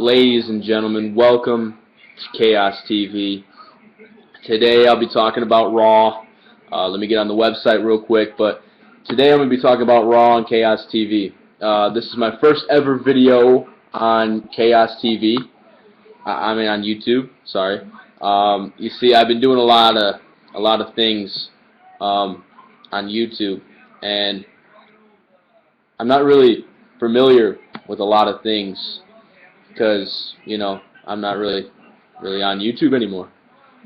Ladies and gentlemen, welcome to ChaosTV. Today I'll be talking about Raw. Let me get on the website real quick, but today I'm going to be talking about Raw on ChaosTV. This is my first ever video on ChaosTV. I mean on YouTube. Sorry. You see, I've been doing a lot of things on YouTube, and I'm not really familiar with a lot of things because, you know, I'm not really on YouTube anymore.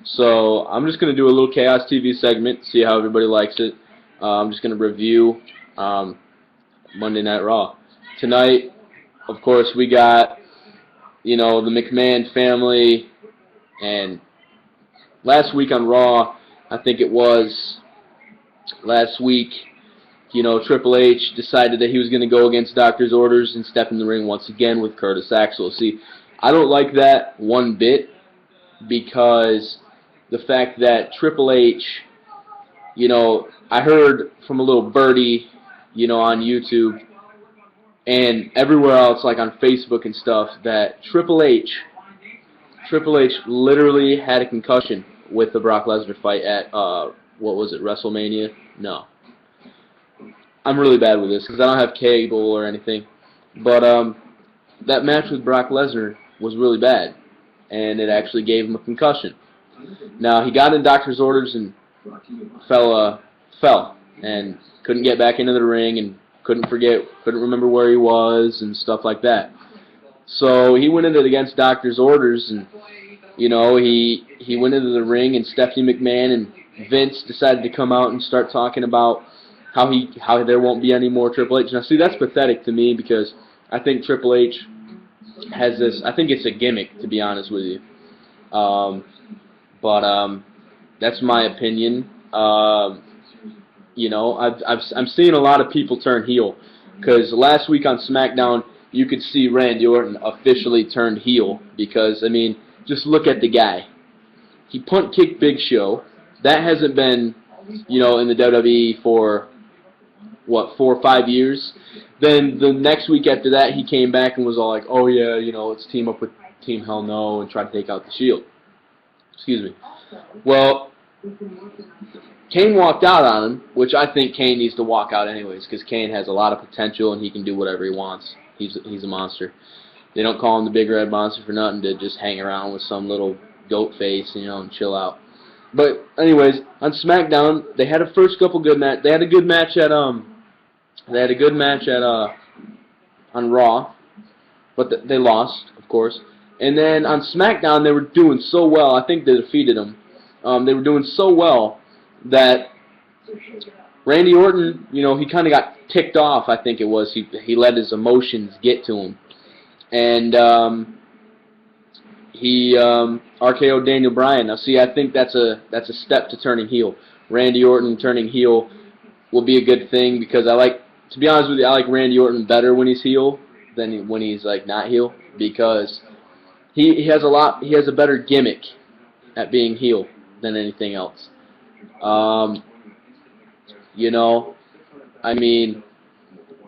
So I'm just going to do a little ChaosTV segment, see how everybody likes it. I'm just going to review Monday Night Raw. Tonight, of course, we got, you know, the McMahon family, and last week on Raw, I think it was last week, you know, Triple H decided that he was going to go against doctor's orders and step in the ring once again with Curtis Axel. See, I don't like that one bit because the fact that Triple H, you know, I heard from a little birdie, you know, on YouTube and everywhere else, like on Facebook and stuff, that Triple H literally had a concussion with the Brock Lesnar fight at, what was it, WrestleMania? No. I'm really bad with this because I don't have cable or anything. But that match with Brock Lesnar was really bad, and it actually gave him a concussion. Now, he got in doctor's orders and fell and couldn't get back into the ring and couldn't remember where he was and stuff like that. So he went into it against doctor's orders, and you know, he went into the ring, and Stephanie McMahon and Vince decided to come out and start talking about how there won't be any more Triple H. Now, see, that's pathetic to me because I think Triple H has this. I think it's a gimmick, to be honest with you. But that's my opinion. You know, I'm seeing a lot of people turn heel because last week on SmackDown you could see Randy Orton officially turned heel because, I mean, just look at the guy. He punt kicked Big Show. That hasn't been, you know, in the WWE for what, 4 or 5 years. Then the next week after that, he came back and was all like, oh yeah, you know, let's team up with Team Hell No and try to take out the Shield. Excuse me. Well, Kane walked out on him, which I think Kane needs to walk out anyways, because Kane has a lot of potential and he can do whatever he wants. He's a monster. They don't call him the Big Red Monster for nothing, to just hang around with some little goat face, you know, and chill out. But anyways, on SmackDown, they had a first couple good match. They had a good match at on Raw, but they lost, of course. And then on SmackDown, they were doing so well. I think they defeated them. They were doing so well that Randy Orton, you know, he kind of got ticked off. I think it was he let his emotions get to him, and he RKO'd Daniel Bryan. Now, see, I think that's a step to turning heel. Randy Orton turning heel will be a good thing because to be honest with you, I like Randy Orton better when he's heel than when he's like not heel because he has a better gimmick at being heel than anything else. You know, I mean,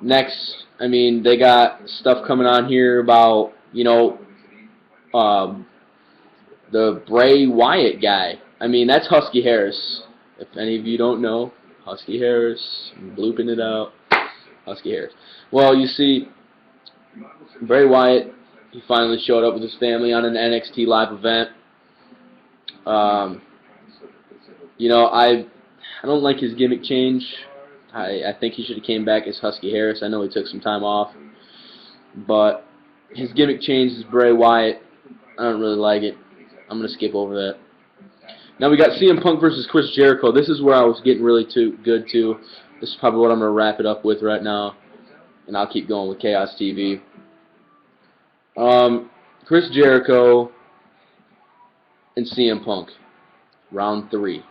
they got stuff coming on here about, you know, the Bray Wyatt guy. I mean, that's Husky Harris. If any of you don't know, Husky Harris, I'm blooping it out. Husky Harris. Well, you see, Bray Wyatt, he finally showed up with his family on an NXT live event. You know, I don't like his gimmick change. I think he should have came back as Husky Harris. I know he took some time off, but his gimmick change is Bray Wyatt. I don't really like it. I'm going to skip over that. Now we got CM Punk versus Chris Jericho. This is where I was getting really good to. This is probably what I'm going to wrap it up with right now, and I'll keep going with ChaosTV. Chris Jericho and CM Punk, round 3.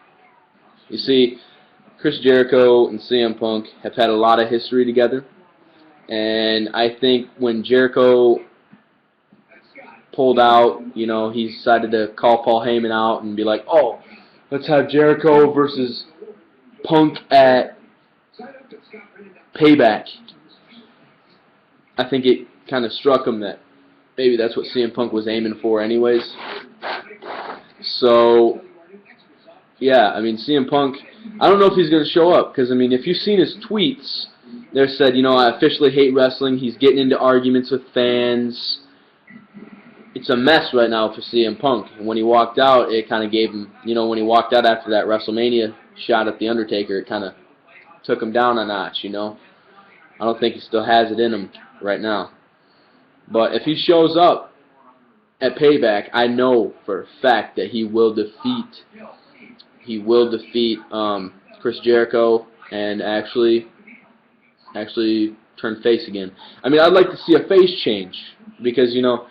You see, Chris Jericho and CM Punk have had a lot of history together, and I think when Jericho pulled out, you know, he decided to call Paul Heyman out and be like, oh, let's have Jericho versus Punk at Payback. I think it kind of struck him that maybe that's what CM Punk was aiming for anyways. So, yeah, I mean, CM Punk, I don't know if he's going to show up, because, I mean, if you've seen his tweets, they said, you know, I officially hate wrestling, he's getting into arguments with fans. It's a mess right now for CM Punk. And when he walked out, it kind of gave him, you know, when he walked out after that WrestleMania shot at The Undertaker, it kind of took him down a notch, you know. I don't think he still has it in him right now. But if he shows up at Payback, I know for a fact that he will defeat Chris Jericho and actually turn face again. I mean, I'd like to see a face change because, you know,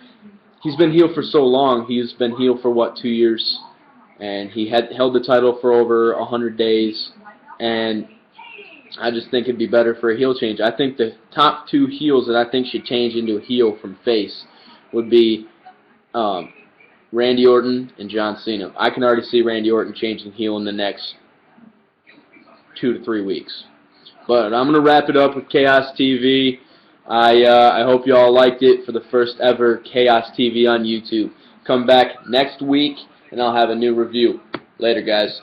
he's been heel for so long. He's been heel for, what, 2 years? And he had held the title for over 100 days. And I just think it'd be better for a heel change. I think the top 2 heels that I think should change into a heel from face would be Randy Orton and John Cena. I can already see Randy Orton changing heel in the next 2 to 3 weeks. But I'm going to wrap it up with Chaos TV. I hope you all liked it for the first ever Chaos TV on YouTube. Come back next week, and I'll have a new review. Later, guys.